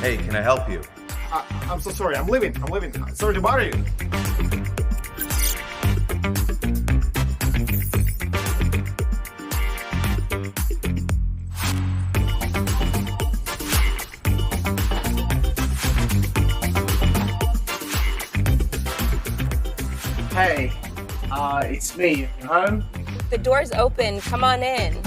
Hey, can I help you? I'm so sorry. I'm leaving. Sorry to bother you. Hey, it's me. You home? The door's open. Come on in.